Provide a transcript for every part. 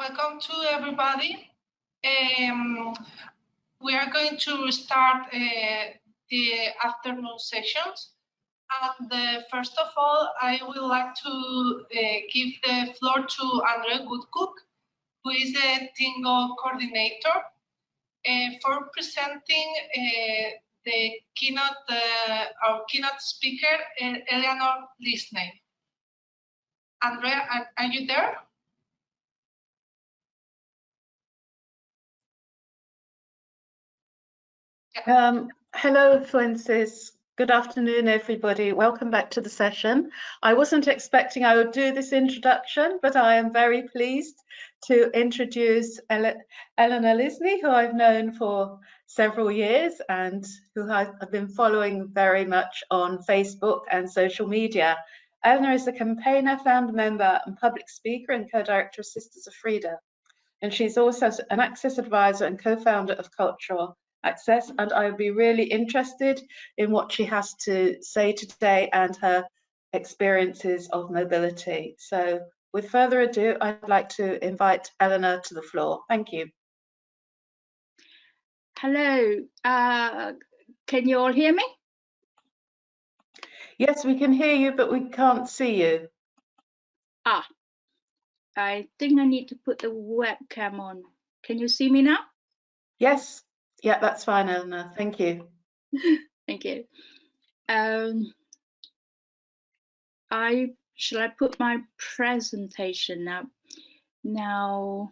Welcome to everybody. We are going to start the afternoon sessions. And first of all, I would like to give the floor to Andre Woodcook, who is the TInnGO coordinator, for presenting the keynote, our keynote speaker, Eleanor Lisney. Andre, are you there? Hello, Francis. Good afternoon, everybody. Welcome back to the session. I wasn't expecting I would do this introduction, but I am very pleased to introduce Eleanor Lisney, who I've known for several years and who I've been following very much on Facebook and social media. Eleanor is a campaigner, founder member, and public speaker and co-director of Sisters of Frida. And she's also an access advisor and co-founder of Cultural Access, and I would be really interested in what she has to say today and her experiences of mobility. So with further ado, I'd like to invite Eleanor to the floor. Thank you. Hello, can you all hear me? Yes, we can hear you, but we can't see you. I think I need to put the webcam on. Can you see me now? Yes, yeah, that's fine, Eleanor. Thank you. Thank you. Shall I put my presentation up now?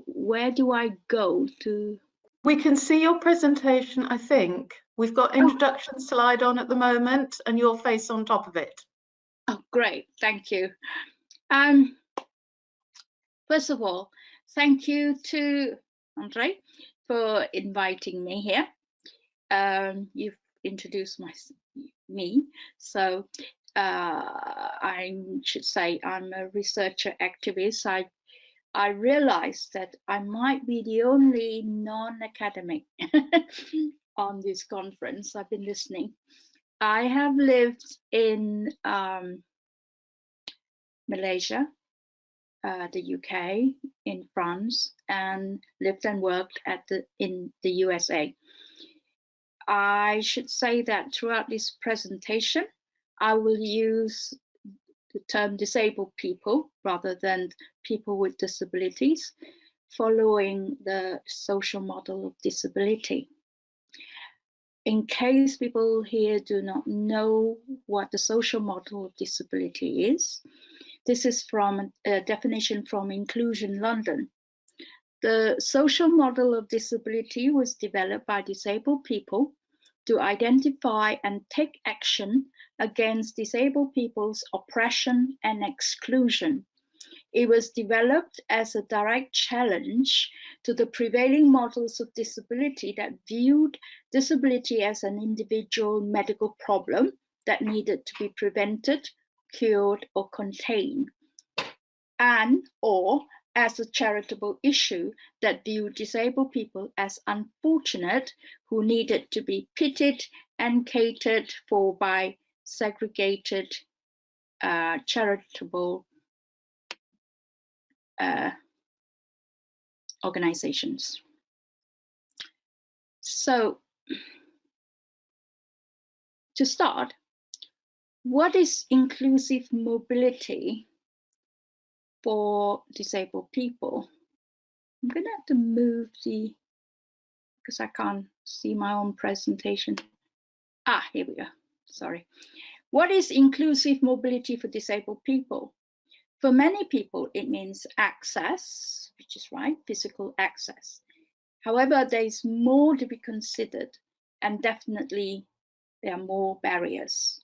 Where do I go to? We can see your presentation, I think. We've got introduction slide on at the moment and your face on top of it. Oh, great, thank you. First of all, thank you to Andre for inviting me here. You've introduced me, so I should say I'm a researcher activist. I realized that I might be the only non-academic on this conference. I've been listening. I have lived in Malaysia, the UK, in France, and lived and worked in the USA. I should say that throughout this presentation, I will use the term disabled people rather than people with disabilities, following the social model of disability. In case people here do not know what the social model of disability is, this is from a definition from Inclusion London. The social model of disability was developed by disabled people to identify and take action against disabled people's oppression and exclusion. It was developed as a direct challenge to the prevailing models of disability that viewed disability as an individual medical problem that needed to be prevented, cured, or contained, or as a charitable issue that viewed disabled people as unfortunate who needed to be pitied and catered for by segregated charitable organizations. So, to start, what is inclusive mobility for disabled people? I'm going to have to move because I can't see my own presentation. Here we go. Sorry. What is inclusive mobility for disabled people? For many people, it means access, which is right, physical access. However, there is more to be considered, and definitely there are more barriers.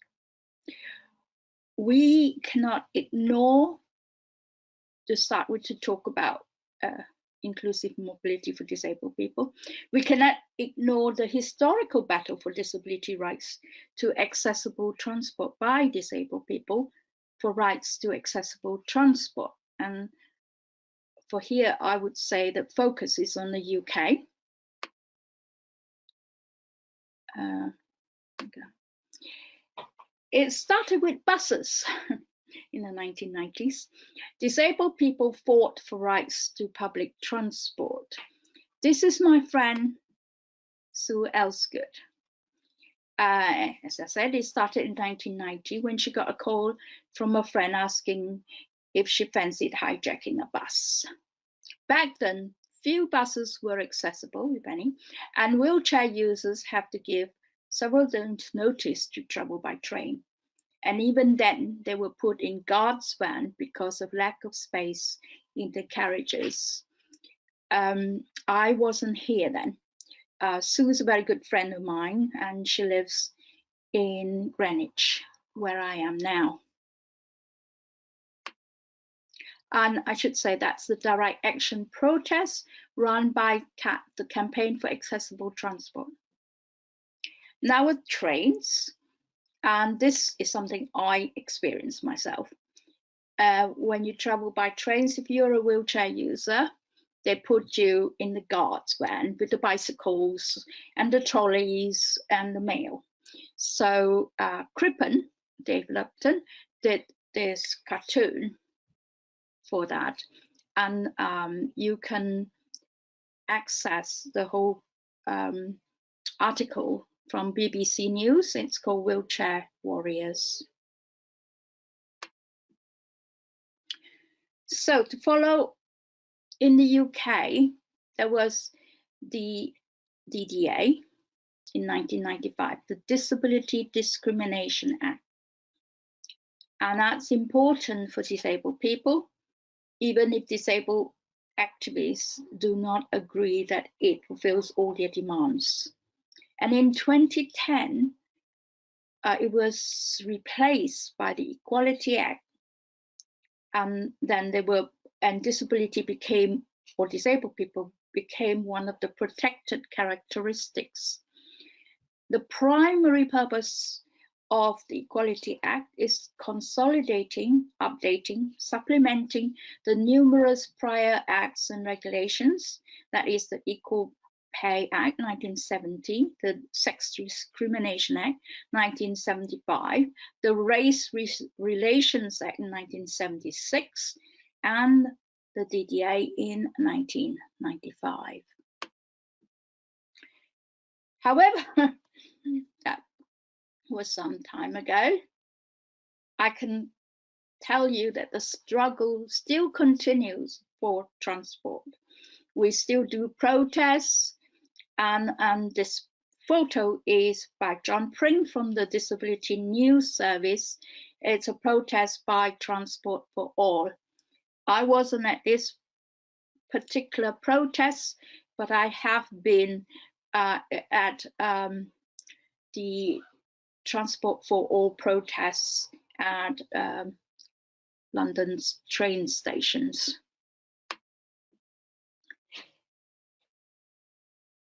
We cannot ignore, to start with, to talk about inclusive mobility for disabled people. We cannot ignore the historical battle for disability rights to accessible transport by disabled people, for rights to accessible transport. And for here, I would say that focus is on the UK. It started with buses. in the 1990s. Disabled people fought for rights to public transport. This is my friend Sue Elsgood. As I said, it started in 1990 when she got a call from a friend asking if she fancied hijacking a bus. Back then, few buses were accessible, if any, and wheelchair users have to give several days notice to travel by train. And even then, they were put in guard's van because of lack of space in the carriages. I wasn't here then. Sue is a very good friend of mine, and she lives in Greenwich, where I am now. And I should say that's the direct action protest run by the Campaign for Accessible Transport. Now with trains, and this is something I experienced myself. When you travel by trains, if you're a wheelchair user, they put you in the guards van with the bicycles and the trolleys and the mail. So Crippen, Dave Lupton, did this cartoon for that, and you can access the whole article from BBC News. It's called Wheelchair Warriors. So to follow, in the UK, there was the DDA in 1995, the Disability Discrimination Act. And that's important for disabled people, even if disabled activists do not agree that it fulfills all their demands. And in 2010, it was replaced by the Equality Act. And then disability became, or disabled people became, one of the protected characteristics. The primary purpose of the Equality Act is consolidating, updating, supplementing the numerous prior acts and regulations. That is the Equal Pay Act 1970, the Sex Discrimination Act 1975, the Race Relations Act in 1976, and the DDA in 1995. However, that was some time ago. I can tell you that the struggle still continues for transport. We still do protests, and this photo is by John Pring from the Disability News Service. It's a protest by Transport for All. I wasn't at this particular protest, but I have been at the Transport for All protests at London's train stations.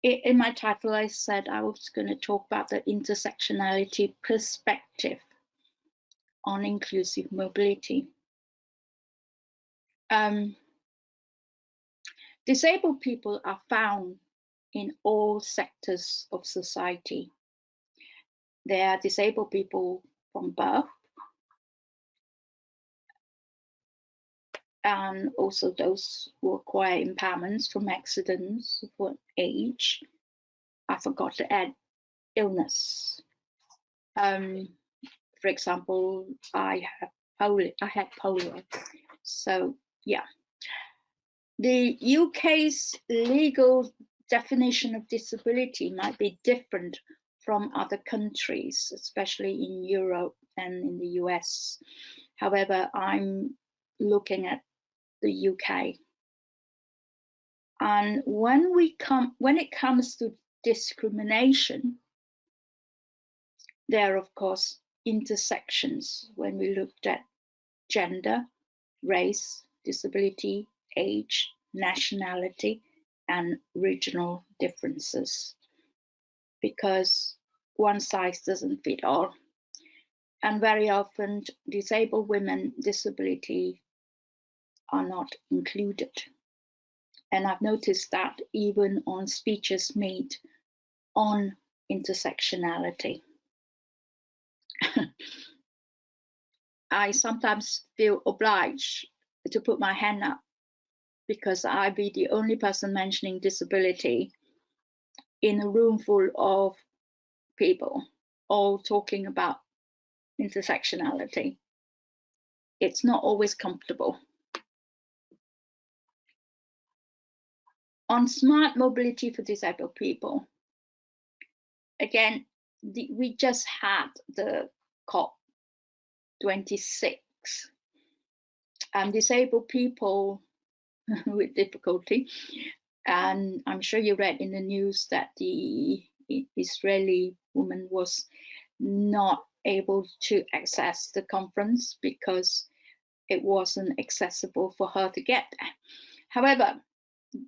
In my title, I said I was going to talk about the intersectionality perspective on inclusive mobility. Disabled people are found in all sectors of society. There are disabled people from birth, and also those who acquire impairments from accidents, for age. I forgot to add illness. For example, I had polio. So yeah, the UK's legal definition of disability might be different from other countries, especially in Europe and in the US. However, I'm looking at the UK. And when it comes to discrimination, there are, of course, intersections when we looked at gender, race, disability, age, nationality, and regional differences, because one size doesn't fit all. And very often, disabled women, disability are not included. And I've noticed that even on speeches made on intersectionality. I sometimes feel obliged to put my hand up because I be the only person mentioning disability in a room full of people all talking about intersectionality. It's not always comfortable. On smart mobility for disabled people, again, we just had the COP26, and disabled people with difficulty. And I'm sure you read in the news that the Israeli woman was not able to access the conference because it wasn't accessible for her to get there. However,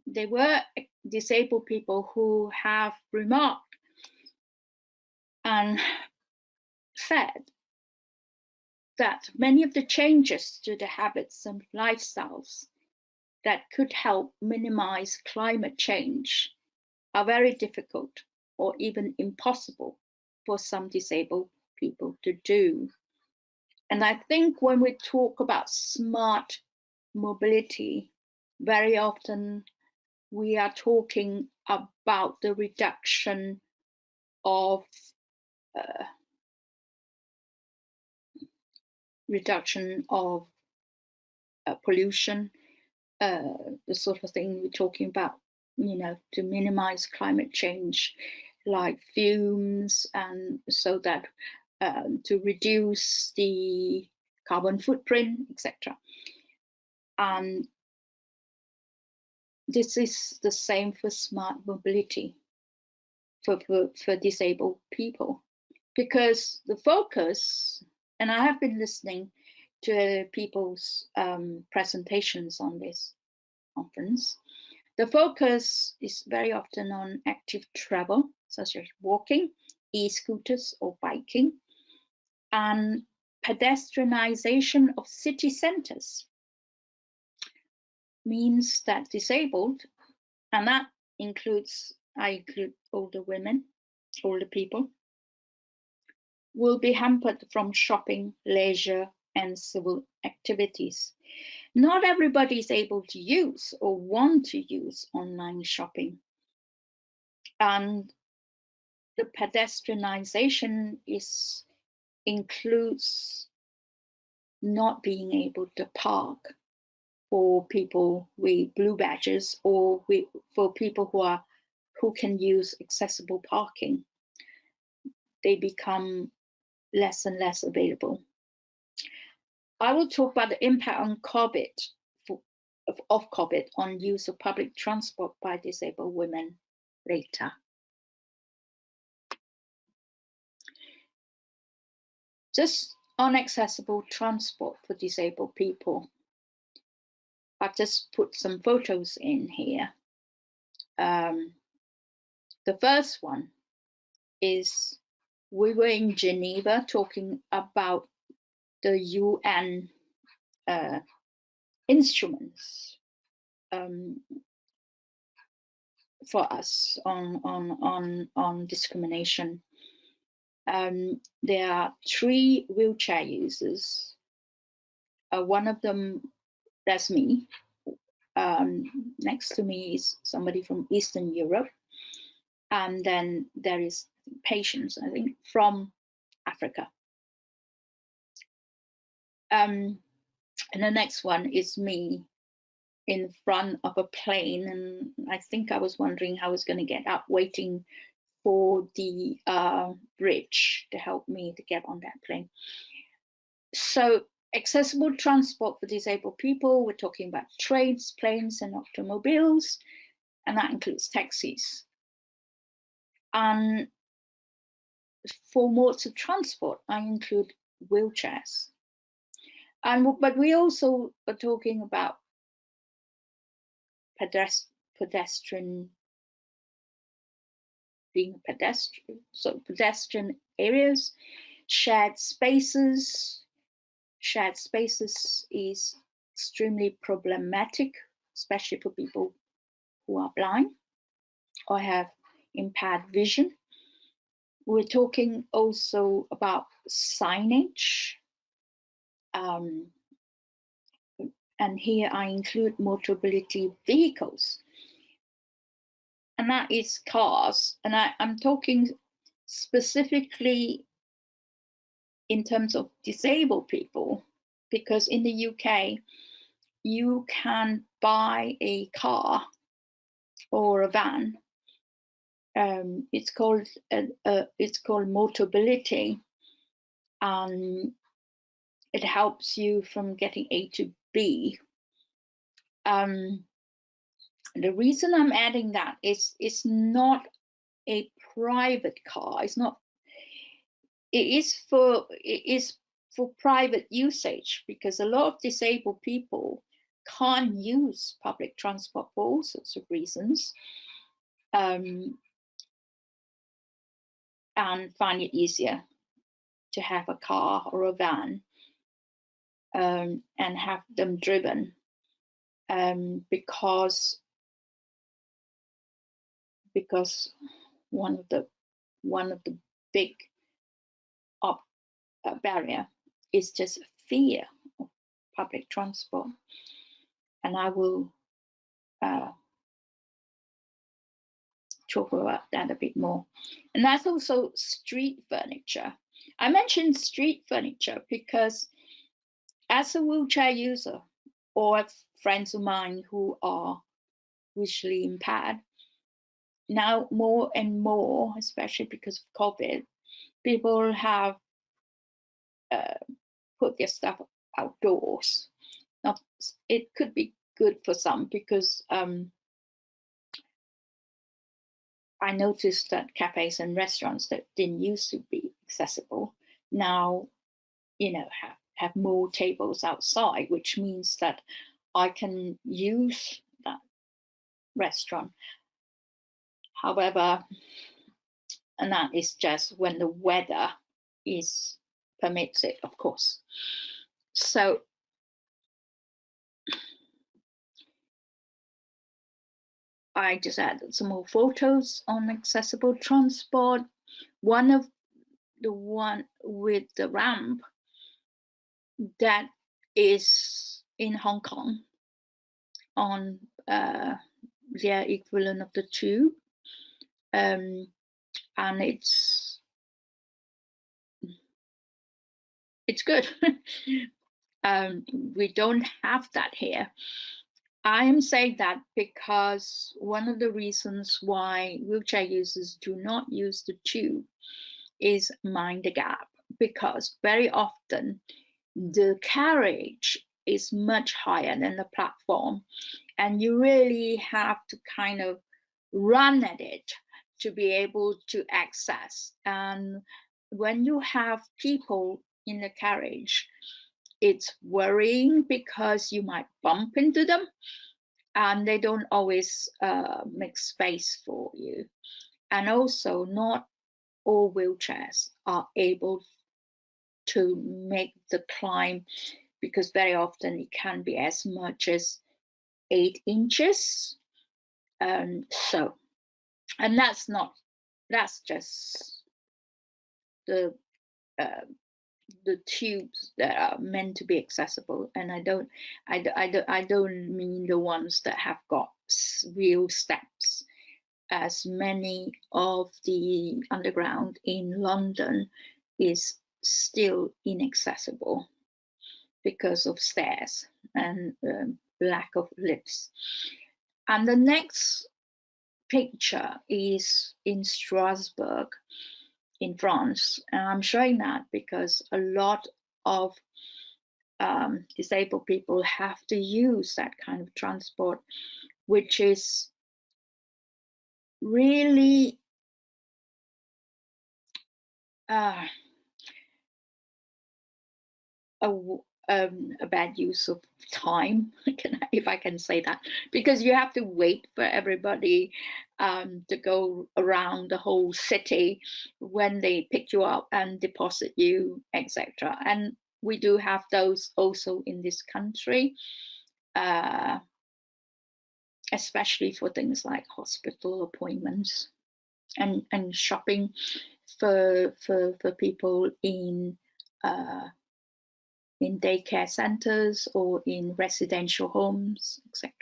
there were disabled people who have remarked and said that many of the changes to the habits and lifestyles that could help minimize climate change are very difficult or even impossible for some disabled people to do. And I think when we talk about smart mobility, very often we are talking about the reduction of pollution, the sort of thing we're talking about, to minimize climate change, like fumes, and so that to reduce the carbon footprint, etc. And this is the same for smart mobility for disabled people, because the focus, and I have been listening to people's presentations on this conference, the focus is very often on active travel, such as walking, e-scooters or biking, and pedestrianization of city centers means that disabled, and that includes, I include older women, older people, will be hampered from shopping, leisure, and civil activities. Not everybody is able to use or want to use online shopping. And the pedestrianization includes not being able to park for people with blue badges or for people who can use accessible parking. They become less and less available. I will talk about the impact on COVID on use of public transport by disabled women later. Just on accessible transport for disabled people, I've just put some photos in here. The first one is we were in Geneva talking about the UN instruments for us on discrimination. There are 3 wheelchair users. One of them, that's me. Next to me is somebody from Eastern Europe. And then there is patients, I think, from Africa. And the next one is me in front of a plane. And I think I was wondering how I was going to get up, waiting for the bridge to help me to get on that plane. So accessible transport for disabled people, we're talking about trains, planes, and automobiles, and that includes taxis. And for modes of transport, I include wheelchairs. But we also are talking about pedestrian, being a pedestrian, so pedestrian areas, shared spaces. Shared spaces is extremely problematic, especially for people who are blind or have impaired vision. We're talking also about signage. And here I include mobility vehicles, and that is cars. And I'm talking specifically in terms of disabled people, because in the UK, you can buy a car or a van. It's called mobility, and it helps you from getting A to B. The reason I'm adding that is it's not a private car. It's not. It is for private usage, because a lot of disabled people can't use public transport for all sorts of reasons, and find it easier to have a car or a van and have them driven, because one of the big barrier is just fear of public transport, and I will talk about that a bit more. And that's also street furniture. I mentioned street furniture because as a wheelchair user, or friends of mine who are visually impaired, now more and more, especially because of COVID, people have put their stuff outdoors. Now, it could be good for some, because I noticed that cafes and restaurants that didn't used to be accessible now, have more tables outside, which means that I can use that restaurant. However, and that is just when the weather permits it, of course. So I just added some more photos on accessible transport. One with the ramp, that is in Hong Kong on their equivalent of the tube, and it's good. We don't have that here. I am saying that because one of the reasons why wheelchair users do not use the tube is mind the gap, because very often the carriage is much higher than the platform, and you really have to kind of run at it to be able to access. And when you have people in the carriage, it's worrying because you might bump into them, and they don't always make space for you. And also, not all wheelchairs are able to make the climb, because very often it can be as much as 8 inches. And that's just the tubes that are meant to be accessible, and I don't mean the ones that have got real steps, as many of the underground in London is still inaccessible because of stairs and lack of lifts. And the next picture is in Strasbourg in France, and I'm showing that because a lot of disabled people have to use that kind of transport, which is really a bad use of time, if I can say that, because you have to wait for everybody to go around the whole city when they pick you up and deposit you, etc. And we do have those also in this country, especially for things like hospital appointments and shopping for people in in daycare centers or in residential homes, etc.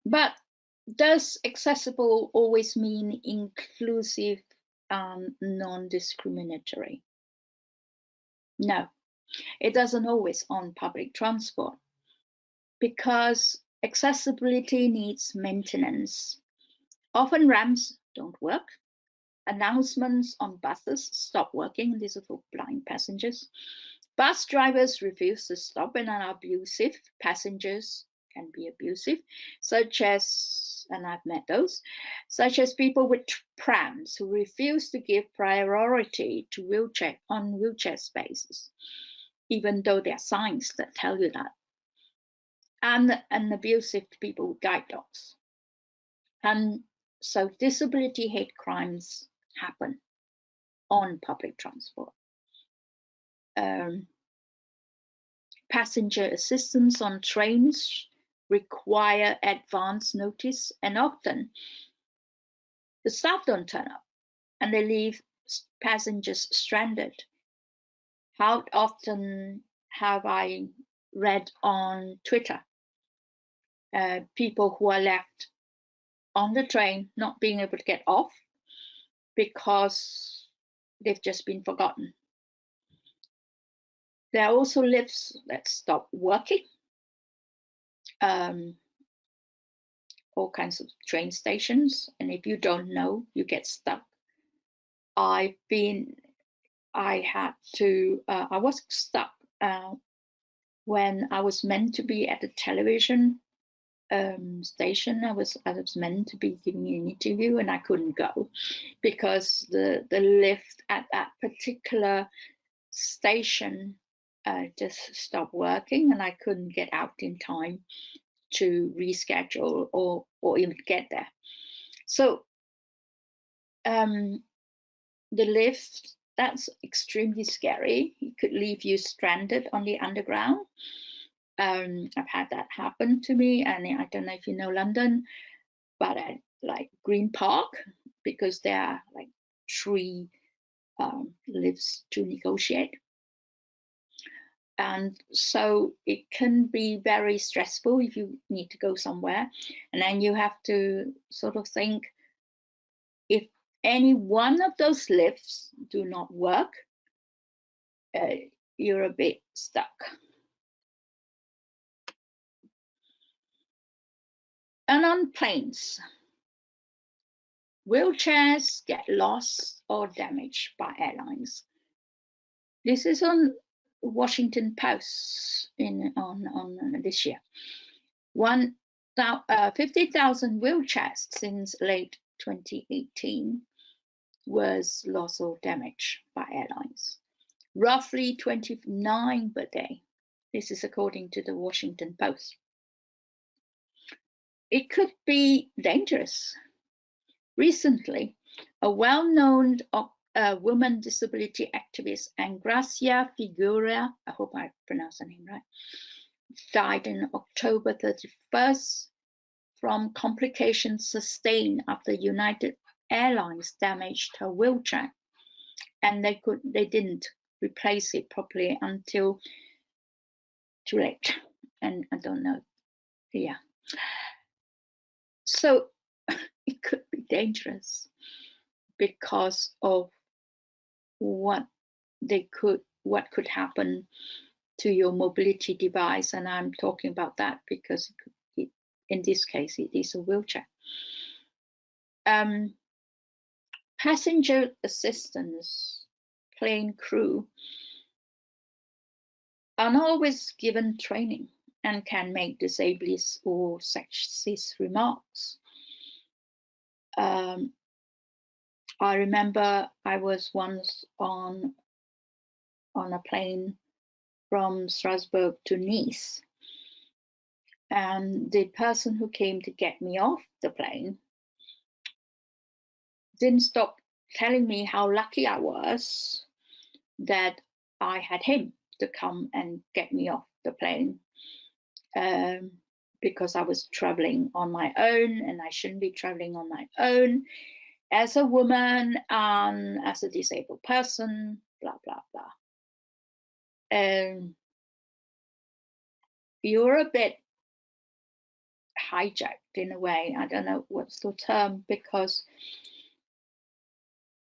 But does accessible always mean inclusive and non-discriminatory? No, it doesn't always on public transport, because accessibility needs maintenance. Often ramps don't work, announcements on buses stop working, these are for blind passengers. Bus drivers refuse to stop and are abusive. Passengers can be abusive, such as, and I've met those, such as people with prams who refuse to give priority to wheelchair spaces, even though there are signs that tell you that. And abusive people with guide dogs. And so disability hate crimes happen on public transport. Passenger assistance on trains require advance notice, and often the staff don't turn up and they leave passengers stranded. How often have I read on Twitter people who are left on the train not being able to get off because they've just been forgotten. There are also lifts that stop working. All kinds of train stations, and if you don't know, you get stuck. I was stuck when I was meant to be at a television station. I was meant to be giving an interview, and I couldn't go because the lift at that particular station just stopped working, and I couldn't get out in time to reschedule or even get there. So the lift, that's extremely scary. It could leave you stranded on the underground. I've had that happen to me, and I don't know if you know London, but at like Green Park, because there are like 3 lifts to negotiate. And so it can be very stressful if you need to go somewhere, and then you have to sort of think, if any one of those lifts do not work, you're a bit stuck. And on planes, wheelchairs get lost or damaged by airlines. This is on Washington Post on this year. 50,000 wheelchairs since late 2018 was lost or damaged by airlines. Roughly 29 per day. This is according to the Washington Post. It could be dangerous. Recently, a well-known woman disability activist, Angracia Figueira, I hope I pronounced her name right, died on October 31st from complications sustained after United Airlines damaged her wheelchair, and they didn't replace it properly until too late, and I don't know. Yeah, so it could be dangerous because of what could happen to your mobility device, and I'm talking about that because in this case it is a wheelchair. Passenger assistance, plane crew are not always given training and can make disableist or sexist remarks. I remember I was once on a plane from Strasbourg to Nice, and the person who came to get me off the plane didn't stop telling me how lucky I was that I had him to come and get me off the plane, because I was traveling on my own, and I shouldn't be traveling on my own as a woman and as a disabled person, blah, blah, blah. you're a bit hijacked in a way. I don't know what's the term, because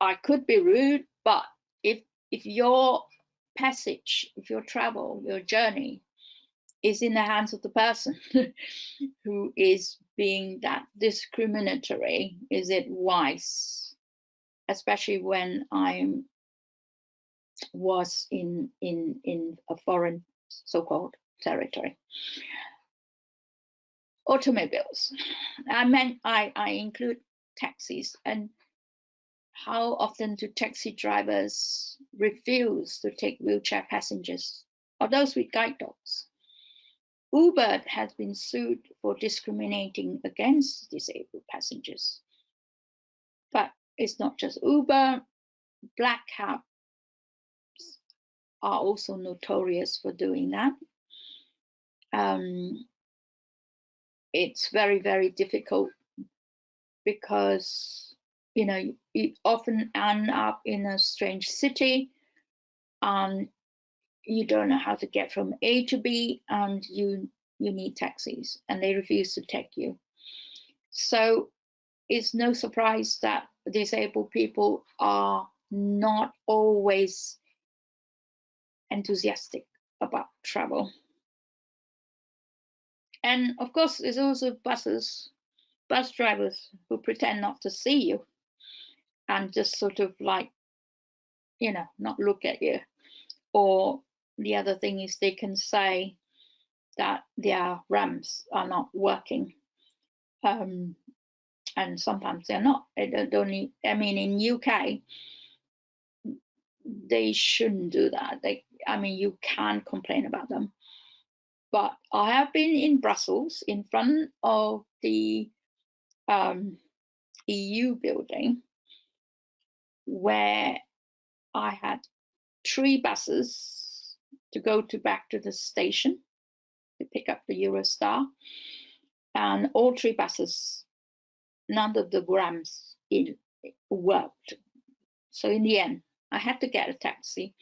I could be rude, but if your passage, if your travel, your journey is in the hands of the person who is being that discriminatory, is it wise? Especially when I was in a foreign so-called territory. Automobiles. I include taxis. And how often do taxi drivers refuse to take wheelchair passengers or those with guide dogs? Uber has been sued for discriminating against disabled passengers. But it's not just Uber. Black cabs are also notorious for doing that. It's very, very difficult because, you know, you often end up in a strange city and you don't know how to get from A to B, and you need taxis and they refuse to take you. So it's no surprise that disabled people are not always enthusiastic about travel. And of course, there's also bus drivers who pretend not to see you and just sort of like, you know, not look at you. Or the other thing is they can say that their ramps are not working. And sometimes they're not. They don't need, I mean, in UK, they shouldn't do that. I mean, you can complain about them. But I have been in Brussels in front of the EU building where I had 3 buses to go back to the station to pick up the Eurostar, and all 3 buses, none of the ramps worked. So in the end, I had to get a taxi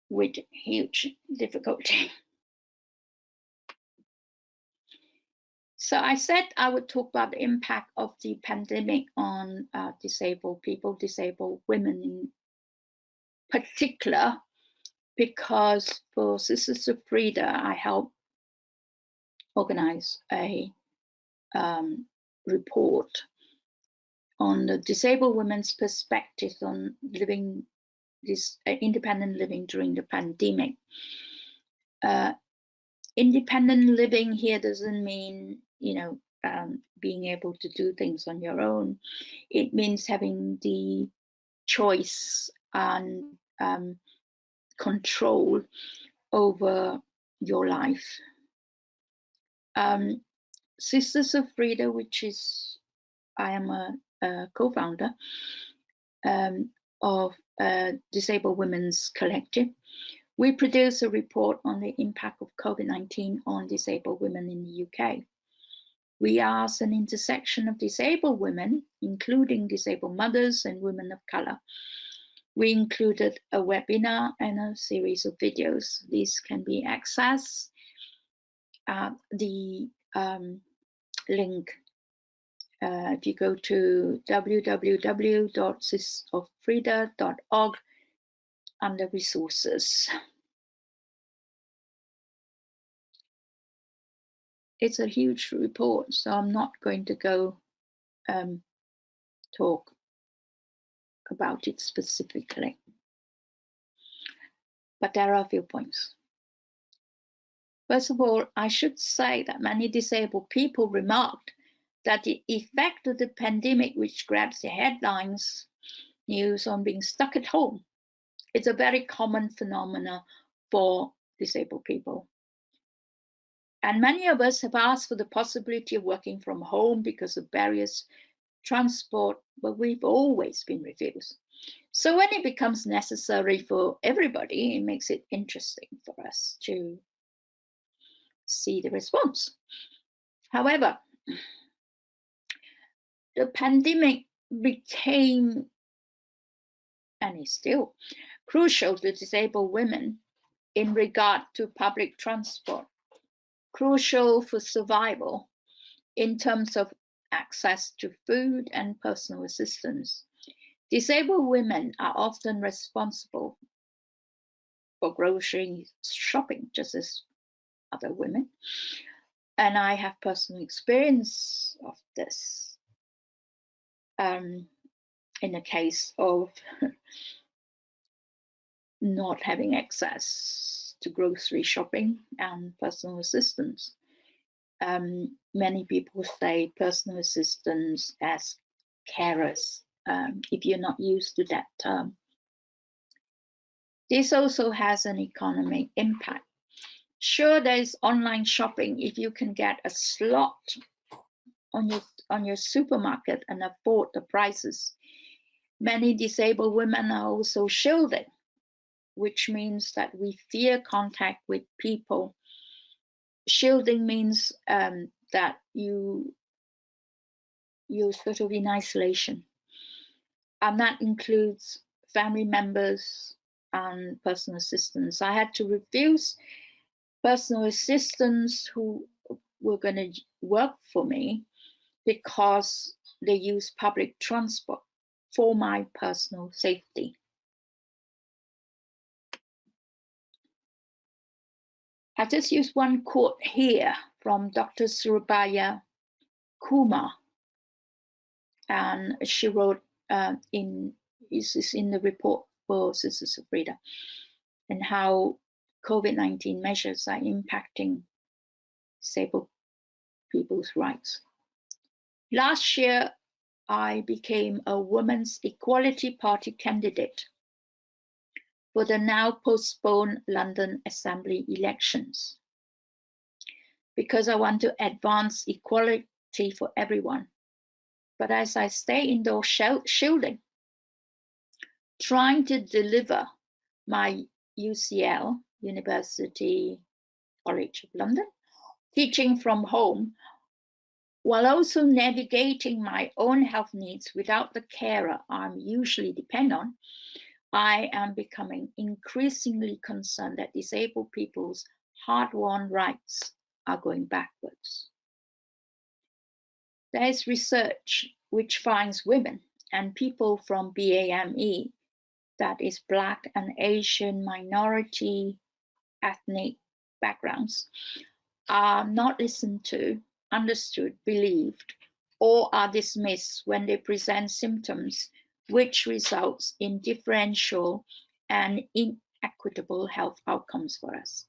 with huge difficulty. So I said I would talk about the impact of the pandemic on disabled people, disabled women in particular, because for Sisters of Frida, I helped organize a report on the disabled women's perspectives on living this independent living during the pandemic. Independent living here doesn't mean, you know, being able to do things on your own. It means having the choice and control over your life. Sisters of Frida, which is, I am a co-founder of Disabled Women's Collective. We produce a report on the impact of COVID-19 on disabled women in the UK. We asked an intersection of disabled women, including disabled mothers and women of color. We included a webinar and a series of videos. These can be accessed at the link. If you go to www.sistoffrida.org under resources. It's a huge report, so I'm not going to go talk about it specifically. But there are a few points. First of all, I should say that many disabled people remarked that the effect of the pandemic, which grabs the headlines news on being stuck at home, is a very common phenomenon for disabled people. And many of us have asked for the possibility of working from home because of barriers, transport, but we've always been refused. So when it becomes necessary for everybody, it makes it interesting for us to see the response. However, the pandemic became, and is still, crucial to disabled women in regard to public transport, crucial for survival in terms of access to food and personal assistance. Disabled women are often responsible for grocery shopping, just as other women. And I have personal experience of this in the case of not having access to grocery shopping and personal assistance. Many people say personal assistance as carers, if you're not used to that term. This also has an economic impact. Sure, there's online shopping if you can get a slot on your supermarket and afford the prices. Many disabled women are also shielded, which means that we fear contact with people. Shielding means that you're sort of in isolation, and that includes family members and personal assistants. I had to refuse personal assistants who were going to work for me because they use public transport for my personal safety. I just use one quote here from Dr. Surabaya Kumar, and she wrote this is in the report for Sisters of Frida, and how COVID-19 measures are impacting disabled people's rights. Last year, I became a Women's Equality Party candidate for the now postponed London Assembly elections because I want to advance equality for everyone. But as I stay indoors shielding, trying to deliver my UCL, University College of London, teaching from home, while also navigating my own health needs without the carer I'm usually depend on, I am becoming increasingly concerned that disabled people's hard-won rights are going backwards. There is research which finds women and people from BAME, that is Black and Asian minority ethnic backgrounds, are not listened to, understood, believed, or are dismissed when they present symptoms which results in differential and inequitable health outcomes for us.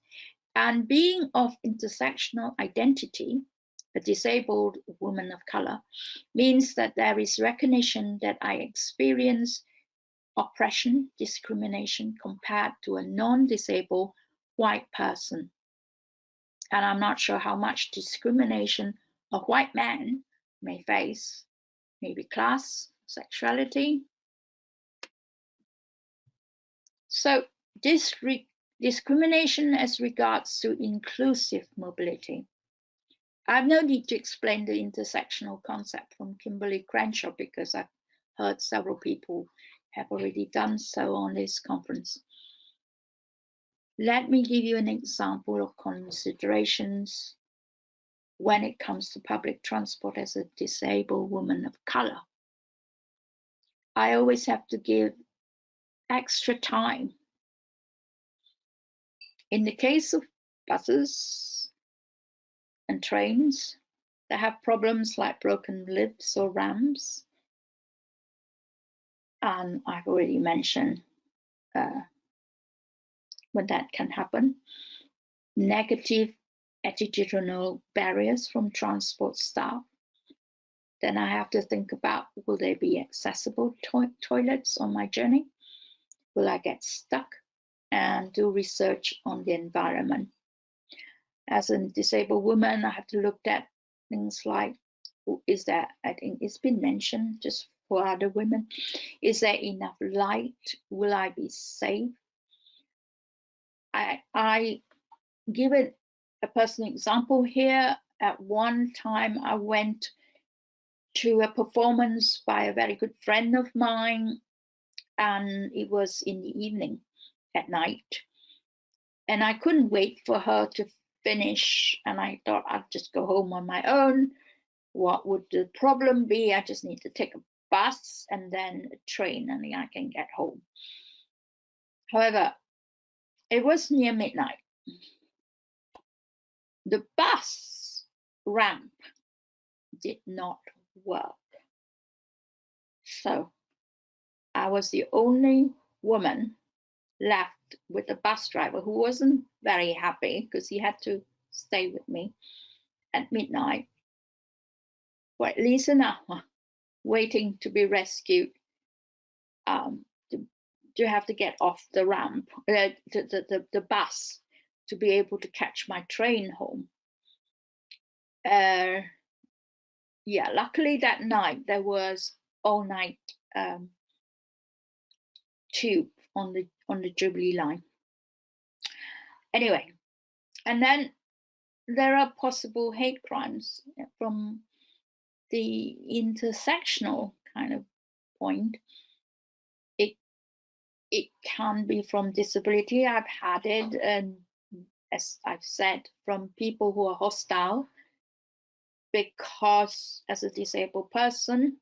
And being of intersectional identity, a disabled woman of color, means that there is recognition that I experience oppression, discrimination compared to a non-disabled white person. And I'm not sure how much discrimination a white man may face, maybe class, sexuality. So discrimination as regards to inclusive mobility. I have no need to explain the intersectional concept from Kimberly Crenshaw because I've heard several people have already done so on this conference. Let me give you an example of considerations when it comes to public transport as a disabled woman of color. I always have to give extra time. In the case of buses and trains that have problems like broken lifts or ramps, and I've already mentioned when that can happen, negative attitudinal barriers from transport staff, then I have to think about, will there be accessible toilets on my journey? Will I get stuck? And do research on the environment. As a disabled woman, I have to look at things like, is there, I think it's been mentioned just for other women, is there enough light? Will I be safe? I give it a personal example here. At one time, I went to a performance by a very good friend of mine, and it was in the evening at night. And I couldn't wait for her to finish, and I thought I'd just go home on my own. What would the problem be? I just need to take a bus and then a train, and then I can get home. However, it was near midnight. The bus ramp did not work. So I was the only woman left with the bus driver, who wasn't very happy because he had to stay with me at midnight for at least an hour, waiting to be rescued, to have to get off the ramp, the bus, to be able to catch my train home. Yeah, luckily that night there was all-night tube on the Jubilee line. Anyway, and then there are possible hate crimes from the intersectional kind of point. It can be from disability. I've had it, and as I've said, from people who are hostile because, as a disabled person,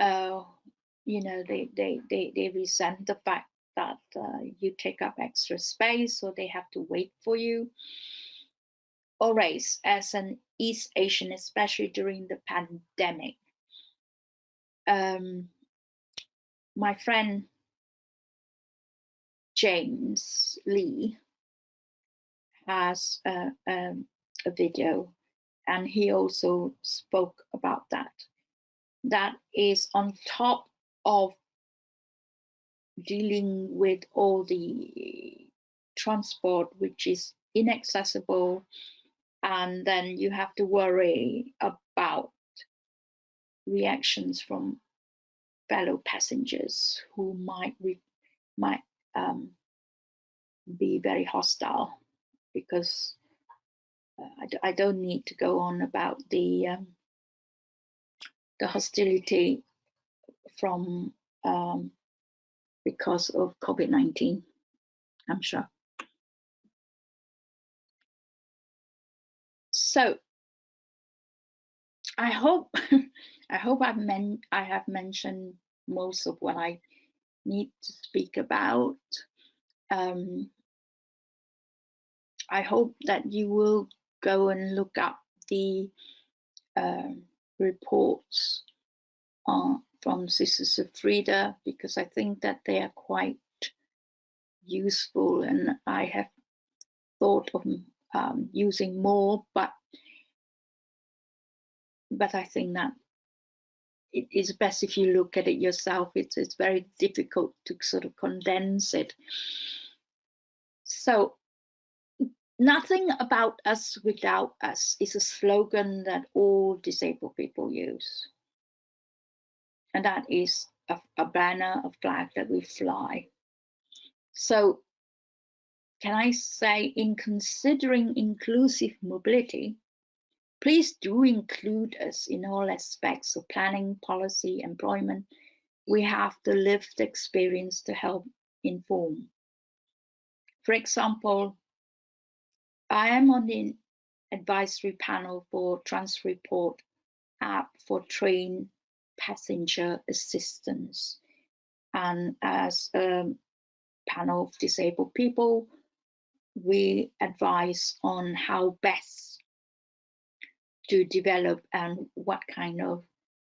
you know, they resent the fact that you take up extra space, or they have to wait for you. Or race, as an East Asian, especially during the pandemic. My friend James Lee has a video, and he also spoke about that. That is on top of dealing with all the transport which is inaccessible, and then you have to worry about reactions from fellow passengers who might be very hostile, because I don't need to go on about the hostility from because of COVID-19, I'm sure. So I hope I have mentioned most of what I need to speak about. I hope that you will go and look up the reports from Sisters of Frida, because I think that they are quite useful, and I have thought of using more, but I think that it is best if you look at it yourself. It's very difficult to sort of condense it. So, nothing about us without us is a slogan that all disabled people use. And that is a banner, a flag that we fly. So, can I say, in considering inclusive mobility, please do include us in all aspects of planning, policy, employment. We have the lived experience to help inform. For example, I am on the advisory panel for TransReport app for train passenger assistance. And as a panel of disabled people, we advise on how best to develop and what kind of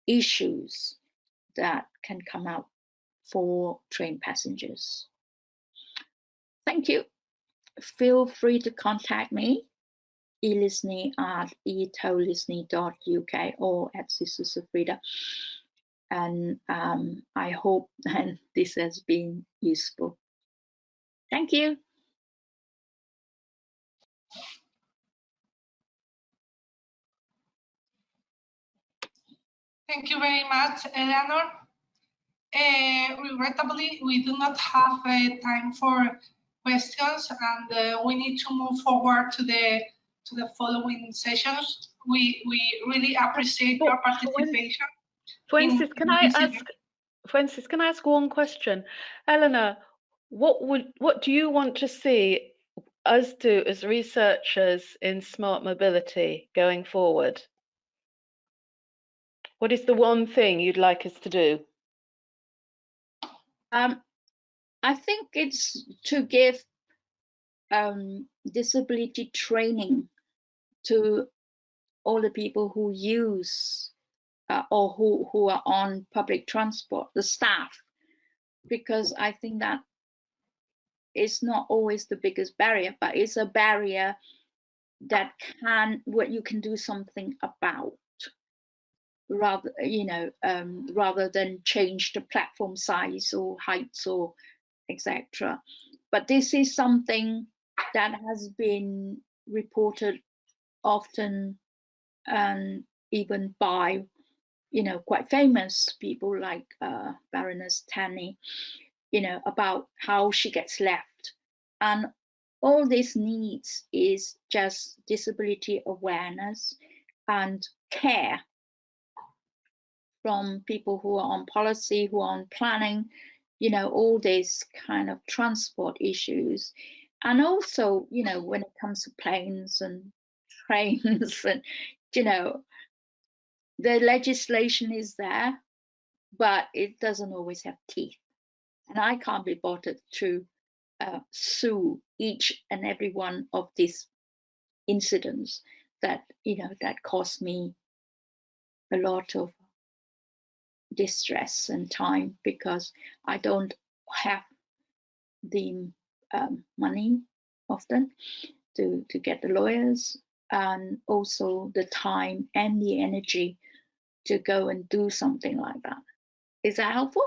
issues that can come out for train passengers. Thank you. Feel free to contact me, eLisney at intlisney.uk or at Sisters of Frida. And I hope that this has been useful. Thank you. Thank you very much, Eleanor. Regrettably, we do not have time for questions, and we need to move forward to the following sessions. We really appreciate your participation. Francis, can I ask one question? Eleanor, what do you want to see us do as researchers in smart mobility going forward? What is the one thing you'd like us to do? I think it's to give disability training to all the people who use or who are on public transport, the staff, because I think that is not always the biggest barrier, but it's a barrier that what you can do something about, rather, rather than change the platform size or heights or etc. But this is something that has been reported often, and even by quite famous people like Baroness Tanny, about how she gets left. And all this needs is just disability awareness and care from people who are on policy, who are on planning, all these kind of transport issues. And also, when it comes to planes and trains and, the legislation is there, but it doesn't always have teeth. And I can't be bothered to sue each and every one of these incidents that, that cost me a lot of distress and time, because I don't have the money often to get the lawyers, and also the time and the energy to go and do something like that. Is that helpful?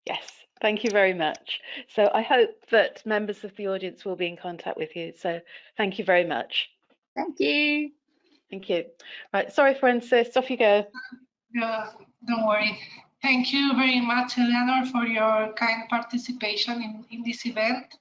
Yes, thank you very much. So I hope that members of the audience will be in contact with you. So thank you very much. Thank you. Thank you. Right, sorry, Francis, off you go. Yeah, don't worry. Thank you very much, Eleanor, for your kind participation in this event.